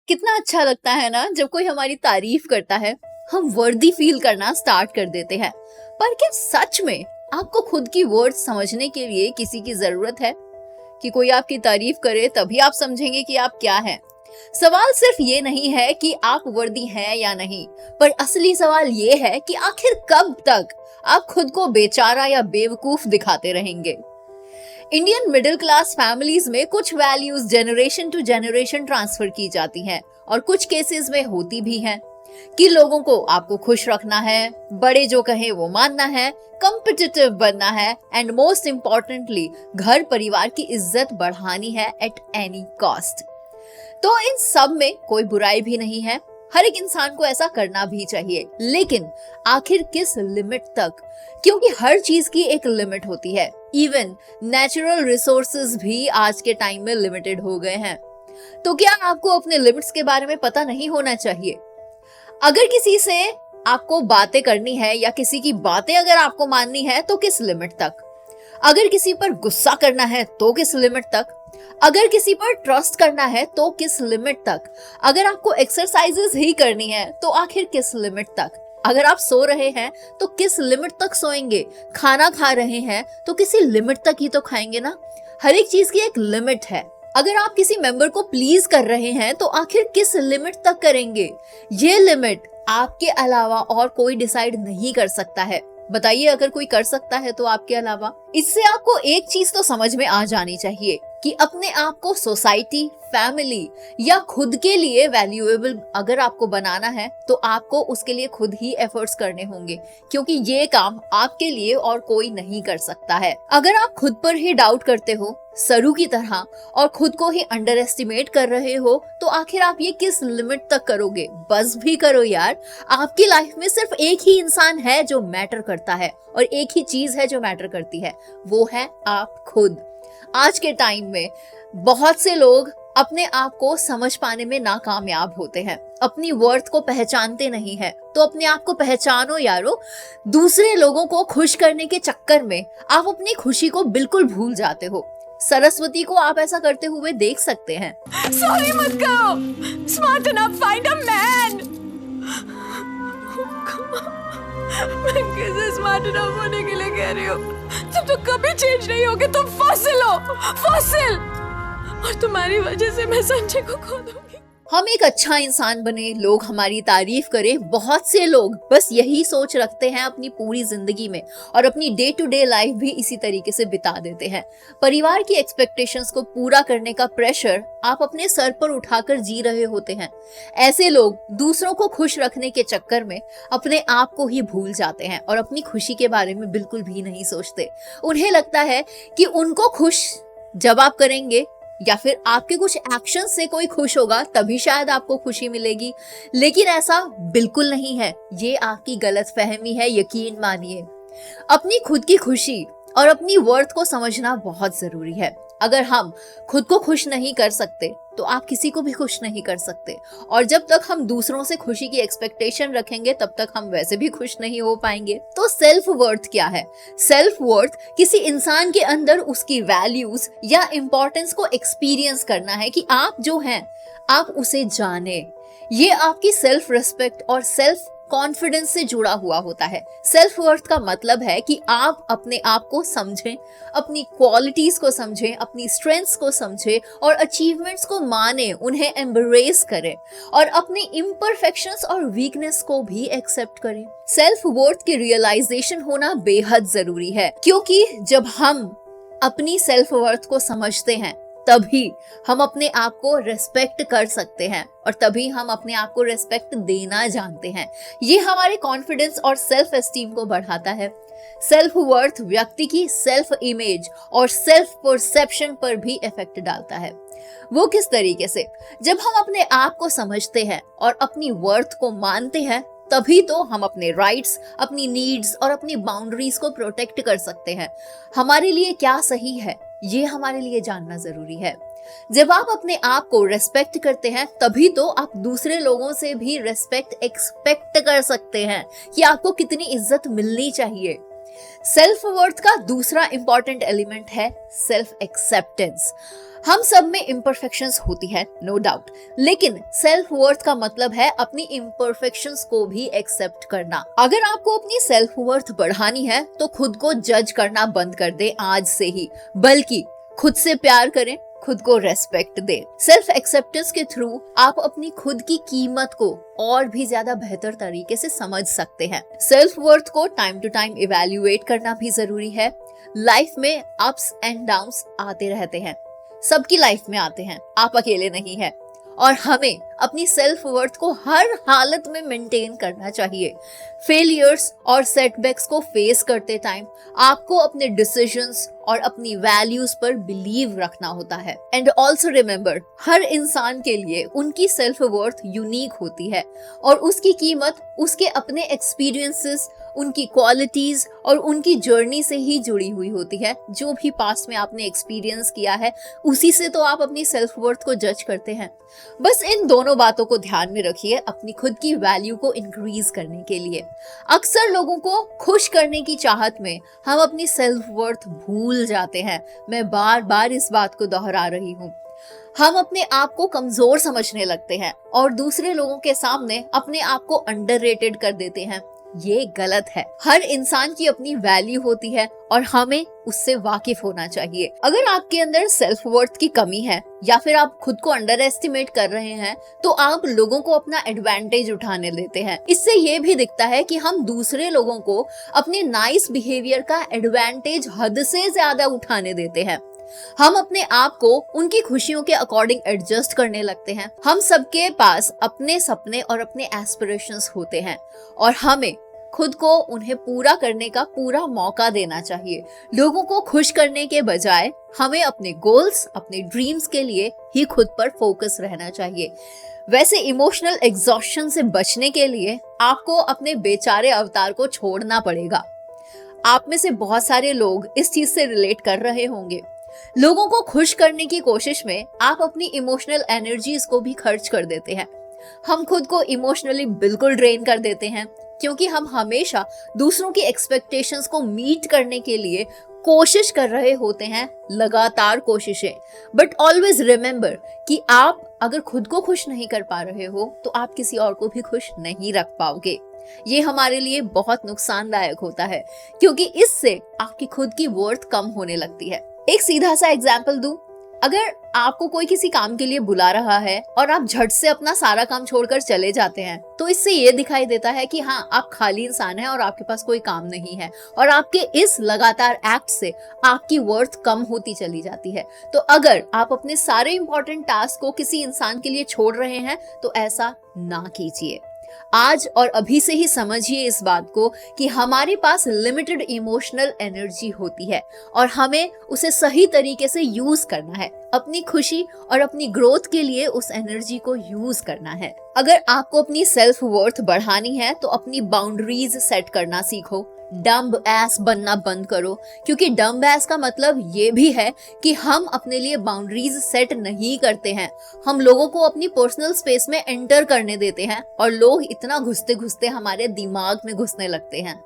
कितना अच्छा लगता है ना जब कोई हमारी तारीफ करता है। हम वर्दी फील करना स्टार्ट कर देते हैं। पर क्या सच में आपको खुद की वर्ड्स समझने के लिए किसी की जरूरत है कि कोई आपकी तारीफ करे तभी आप समझेंगे कि आप क्या हैं? सवाल सिर्फ ये नहीं है कि आप वर्दी हैं या नहीं, पर असली सवाल ये है कि आखिर कब तक आप खुद को बेचारा या बेवकूफ दिखाते रहेंगे। इंडियन मिडिल क्लास फैमिलीज में कुछ values generation to generation transfer की जाती हैं और कुछ केसेस में होती भी हैं कि लोगों को आपको खुश रखना है, बड़े जो कहें वो मानना है, कॉम्पिटिटिव बनना है एंड मोस्ट इम्पोर्टेंटली घर परिवार की इज्जत बढ़ानी है एट एनी कॉस्ट। तो इन सब में कोई बुराई भी नहीं है, हर एक इंसान को ऐसा करना भी चाहिए, लेकिन आखिर किस लिमिट तक? क्योंकि हर चीज की एक लिमिट होती है। इवन नेचुरल रिसोर्सेज भी आज के टाइम में लिमिटेड हो गए हैं। तो क्या आपको अपने लिमिट्स के बारे में पता नहीं होना चाहिए? अगर किसी से आपको बातें करनी है या किसी की बातें अगर आपको माननी है तो किस लिमिट तक? अगर किसी पर गुस्सा करना है तो किस लिमिट तक? अगर किसी पर ट्रस्ट करना है तो किस लिमिट तक? अगर आपको एक्सरसाइजेस ही करनी है तो आखिर किस लिमिट तक? अगर आप सो रहे हैं तो किस लिमिट तक सोएंगे? खाना खा रहे हैं तो किसी लिमिट तक ही तो खाएंगे ना। हर एक चीज की एक लिमिट है। अगर आप किसी मेंबर को प्लीज कर रहे हैं तो आखिर किस लिमिट तक करेंगे? ये लिमिट आपके अलावा और कोई डिसाइड नहीं कर सकता है। बताइए, अगर कोई कर सकता है तो आपके अलावा? इससे आपको एक चीज तो समझ में आ जानी चाहिए कि अपने आप को सोसाइटी, फैमिली या खुद के लिए वैल्यूएबल अगर आपको बनाना है तो आपको उसके लिए खुद ही एफर्ट्स करने होंगे, क्योंकि ये काम आपके लिए और कोई नहीं कर सकता है। अगर आप खुद पर ही डाउट करते हो सरू की तरह और खुद को ही अंडर एस्टिमेट कर रहे हो तो आखिर आप ये किस लिमिट तक करोगे? बस भी करो यार। आपकी लाइफ में सिर्फ एक ही इंसान है जो मैटर करता है और एक ही चीज है जो मैटर करती है, वो है आप खुद। आज के टाइम में बहुत से लोग अपने आप को समझ पाने में नाकामयाब होते हैं, अपनी वर्थ को पहचानते नहीं है। तो अपने आप को पहचानो यारो। दूसरे लोगों को खुश करने के चक्कर में आप अपनी खुशी को बिल्कुल भूल जाते हो। सरस्वती को आप ऐसा करते हुए देख सकते हैं। सॉरी मत करो, smart enough, find a man. मैं कैसे स्मार्ट इनफ होने के लिए कह रही हूँ? जब तुम कभी चेंज नहीं होगे तुम फॉसिल हो, फॉसिल। और तुम्हारी वजह से मैं संजय को खो दूंगी। हम एक अच्छा इंसान बने, लोग हमारी तारीफ करें। बहुत से लोग बस यही सोच रखते हैं अपनी पूरी जिंदगी में और अपनी डे टू डे लाइफ भी इसी तरीके से बिता देते हैं। परिवार की एक्सपेक्टेशंस को पूरा करने का प्रेशर आप अपने सर पर उठाकर जी रहे होते हैं। ऐसे लोग दूसरों को खुश रखने के चक्कर में अपने आप को ही भूल जाते हैं और अपनी खुशी के बारे में बिल्कुल भी नहीं सोचते। उन्हें लगता है कि उनको खुश जब आप करेंगे या फिर आपके कुछ एक्शन से कोई खुश होगा तभी शायद आपको खुशी मिलेगी, लेकिन ऐसा बिल्कुल नहीं है। ये आपकी गलतफहमी है, यकीन मानिए। अपनी खुद की खुशी और अपनी वर्थ को समझना बहुत जरूरी है। अगर हम खुद को खुश नहीं कर सकते तो आप किसी को भी खुश नहीं कर सकते, और जब तक हम दूसरों से खुशी की एक्सपेक्टेशन रखेंगे तब तक हम वैसे भी खुश नहीं हो पाएंगे। तो सेल्फ वर्थ क्या है? सेल्फ वर्थ किसी इंसान के अंदर उसकी वैल्यूज या इंपॉर्टेंस को एक्सपीरियंस करना है कि आप जो हैं आप उसे जाने। ये आपकी सेल्फ रिस्पेक्ट और सेल्फ कॉन्फिडेंस से जुड़ा हुआ होता है। सेल्फ वर्थ का मतलब है कि आप अपने आप को समझें, अपनी क्वालिटीज को समझें, अपनी स्ट्रेंथ्स को समझें और अचीवमेंट्स को माने, उन्हें एम्ब्रेस करें और अपनी इम्परफेक्शंस और वीकनेस को भी एक्सेप्ट करें। सेल्फ वर्थ की रियलाइजेशन होना बेहद जरूरी है, क्योंकि जब हम अपनी सेल्फ वर्थ को समझते हैं तभी हम अपने आप को रेस्पेक्ट कर सकते हैं और तभी हम अपने आप को रेस्पेक्ट देना जानते हैं। ये हमारे कॉन्फिडेंस और सेल्फ एस्टीम को बढ़ाता है। सेल्फ वर्थ व्यक्ति की सेल्फ इमेज और सेल्फ परसेप्शन पर भी इफेक्ट डालता है। वो किस तरीके से? जब हम अपने आप को समझते हैं और अपनी वर्थ को मानते हैं तभी तो हम अपने राइट्स, अपनी नीड्स और अपनी बाउंड्रीज को प्रोटेक्ट कर सकते हैं। हमारे लिए क्या सही है ये हमारे लिए जानना जरूरी है। जब आप अपने आप को रेस्पेक्ट करते हैं तभी तो आप दूसरे लोगों से भी रेस्पेक्ट एक्सपेक्ट कर सकते हैं कि आपको कितनी इज्जत मिलनी चाहिए। सेल्फ वर्थ का दूसरा इंपॉर्टेंट एलिमेंट है सेल्फ एक्सेप्टेंस। हम सब में इम्परफेक्शंस होती है, नो डाउट, लेकिन सेल्फ वर्थ का मतलब है अपनी इम्परफेक्शंस को भी एक्सेप्ट करना। अगर आपको अपनी सेल्फ वर्थ बढ़ानी है तो खुद को जज करना बंद कर दे आज से ही, बल्कि खुद से प्यार करें, खुद को रेस्पेक्ट दे। सेल्फ एक्सेप्टेंस के थ्रू आप अपनी खुद की कीमत को और भी ज्यादा बेहतर तरीके से समझ सकते हैं। सेल्फ वर्थ को टाइम टू टाइम इवैल्यूएट करना भी जरूरी है। लाइफ में अप्स एंड डाउन्स आते रहते हैं, सबकी लाइफ में आते हैं, आप अकेले नहीं हैं। और हमें अपनी सेल्फ वर्थ को हर हालत में मेंटेन करना चाहिए। फेलियर्स और सेटबैक्स को फेस करते टाइम आपको अपने डिसीजंस और अपनी वैल्यूज पर बिलीव रखना होता है। एंड ऑल्सो रिमेम्बर, हर इंसान के लिए उनकी सेल्फ वर्थ यूनिक होती है और उसकी कीमत उसके अपने एक्सपीरियंसेस, उनकी क्वालिटीज और उनकी जर्नी से ही जुड़ी हुई होती है। जो भी पास्ट में आपने एक्सपीरियंस किया है उसी से तो आप अपनी सेल्फ वर्थ को जज करते हैं। बस इन दोनों बातों को ध्यान में रखिए अपनी खुद की वैल्यू को इंक्रीज करने के लिए। अक्सर लोगों को खुश करने की चाहत में हम अपनी सेल्फ वर्थ भूल जाते हैं। मैं बार बार इस बात को दोहरा रही हूँ। हम अपने आप को कमजोर समझने लगते हैं और दूसरे लोगों के सामने अपने आप को अंडररेटेड कर देते हैं। ये गलत है। हर इंसान की अपनी वैल्यू होती है और हमें उससे वाकिफ होना चाहिए। अगर आपके अंदर सेल्फ वर्थ की कमी है या फिर आप खुद को अंडर एस्टिमेट कर रहे हैं तो आप लोगों को अपना एडवांटेज उठाने देते हैं। इससे ये भी दिखता है कि हम दूसरे लोगों को अपने नाइस बिहेवियर का एडवांटेज हद से ज्यादा उठाने देते हैं। हम अपने आप को उनकी खुशियों के अकॉर्डिंग एडजस्ट करने लगते हैं। हम सबके पास अपने सपने और अपने एस्पिरेशंस होते हैं और हमें खुद को उन्हें पूरा करने का पूरा मौका देना चाहिए। लोगों को खुश करने के बजाय हमें अपने गोल्स, अपने ड्रीम्स के लिए ही खुद पर फोकस रहना चाहिए। वैसे इमोशनल एग्जॉस्शन से बचने के लिए आपको अपने बेचारे अवतार को छोड़ना पड़ेगा। आप में से बहुत सारे लोग इस चीज से रिलेट कर रहे होंगे। लोगों को खुश करने की कोशिश में आप अपनी इमोशनल एनर्जीज को भी खर्च कर देते हैं। हम खुद को इमोशनली बिल्कुल ड्रेन कर देते हैं क्योंकि हम हमेशा दूसरों की एक्सपेक्टेशंस को मीट करने के लिए कोशिश कर रहे होते हैं, लगातार कोशिशें। बट ऑलवेज रिमेम्बर कि आप अगर खुद को खुश नहीं कर पा रहे हो तो आप किसी और को भी खुश नहीं रख पाओगे। ये हमारे लिए बहुत नुकसानदायक होता है क्योंकि इससे आपकी खुद की वर्थ कम होने लगती है। एक सीधा सा एग्जाम्पल दूं, अगर आपको कोई किसी काम के लिए बुला रहा है और आप झट से अपना सारा काम छोड़कर चले जाते हैं तो इससे ये दिखाई देता है कि हाँ, आप खाली इंसान हैं और आपके पास कोई काम नहीं है और आपके इस लगातार एक्ट से आपकी वर्थ कम होती चली जाती है। तो अगर आप अपने सारे इंपॉर्टेंट टास्क को किसी इंसान के लिए छोड़ रहे हैं तो ऐसा ना कीजिए। आज और अभी से ही समझिए इस बात को कि हमारे पास लिमिटेड इमोशनल एनर्जी होती है और हमें उसे सही तरीके से यूज करना है। अपनी खुशी और अपनी ग्रोथ के लिए उस एनर्जी को यूज करना है। अगर आपको अपनी सेल्फ वर्थ बढ़ानी है तो अपनी बाउंड्रीज सेट करना सीखो। डम्ब एस बनना बंद करो, क्योंकि डम्ब एस का मतलब ये भी है कि हम अपने लिए बाउंड्रीज सेट नहीं करते हैं। हम लोगों को अपनी पर्सनल स्पेस में एंटर करने देते हैं और लोग इतना घुसते घुसते हमारे दिमाग में घुसने लगते हैं।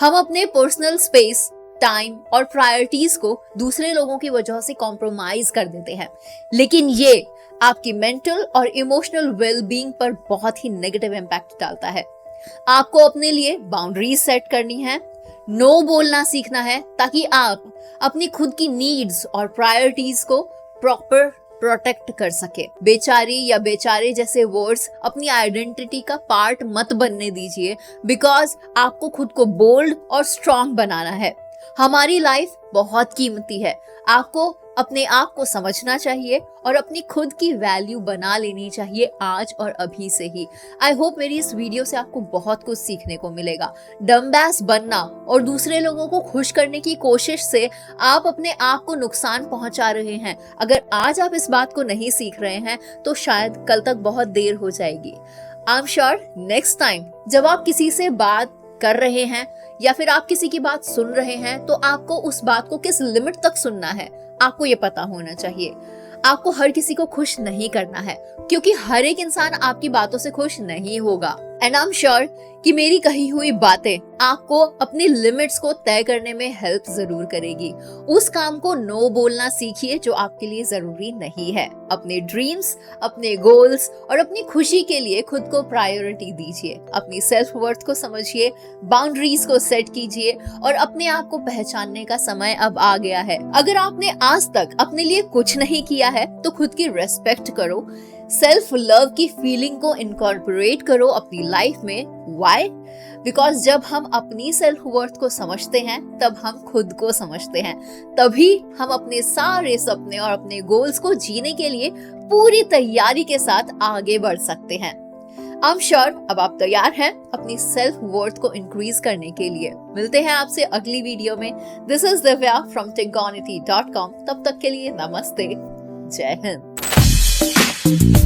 हम अपने पर्सनल स्पेस, टाइम और प्रायोरिटीज को दूसरे लोगों की वजह से कॉम्प्रोमाइज कर देते हैं, लेकिन ये आपकी मेंटल और इमोशनल वेलबींग पर बहुत ही नेगेटिव इम्पैक्ट डालता है। आपको अपने लिए बाउंड्रीज सेट करनी है, नो बोलना सीखना है ताकि आप अपनी खुद की नीड्स और प्रायोरिटीज को प्रॉपर प्रोटेक्ट कर सके। बेचारी या बेचारे जैसे वर्ड्स अपनी आइडेंटिटी का पार्ट मत बनने दीजिए, बिकॉज आपको खुद को बोल्ड और स्ट्रांग बनाना है। हमारी लाइफ बहुत कीमती है। आपको अपने आप को समझना चाहिए और अपनी खुद की वैल्यू बना लेनी चाहिए आज और अभी से ही। आई होप मेरी इस वीडियो से आपको बहुत कुछ सीखने को मिलेगा। डम्बैस बनना और दूसरे लोगों को खुश करने की कोशिश से आप अपने आप को नुकसान पहुंचा रहे हैं। अगर आज आप इस बात को नहीं सीख रहे हैं तो शायद कल तक बहुत देर हो जाएगी। I am sure next time जब आप किसी से बात कर रहे हैं या फिर आप किसी की बात सुन रहे हैं तो आपको उस बात को किस लिमिट तक सुनना है आपको ये पता होना चाहिए। आपको हर किसी को खुश नहीं करना है क्योंकि हर एक इंसान आपकी बातों से खुश नहीं होगा। एंड आई एम श्योर कि मेरी कही हुई बातें आपको अपनी लिमिट्स को तय करने में हेल्प जरूर करेगी। उस काम को नो बोलना सीखिए जो आपके लिए जरूरी नहीं है। अपने ड्रीम्स, अपने गोल्स और अपनी खुशी के लिए खुद को प्रायोरिटी दीजिए। अपनी सेल्फ वर्थ को समझिए, बाउंड्रीज को सेट कीजिए और अपने आप को पहचानने का समय अब आ गया है। अगर आपने आज तक अपने लिए कुछ नहीं किया है तो खुद की रेस्पेक्ट करो, सेल्फ लव की फीलिंग को इनकॉर्पोरेट करो अपनी लाइफ में। व्हाई? बिकॉज जब हम अपनी सेल्फ वर्थ को समझते हैं तब हम खुद को समझते हैं, तभी हम अपने सारे सपने और अपने गोल्स को जीने के लिए पूरी तैयारी के साथ आगे बढ़ सकते हैं। आई एम श्योर अब आप तैयार हैं अपनी सेल्फ वर्थ को इंक्रीज करने के लिए। मिलते हैं आपसे अगली वीडियो में। दिस इज दिव्या फ्रॉम टिंगोनिटी.com। तब तक के लिए नमस्ते, जय हिंद।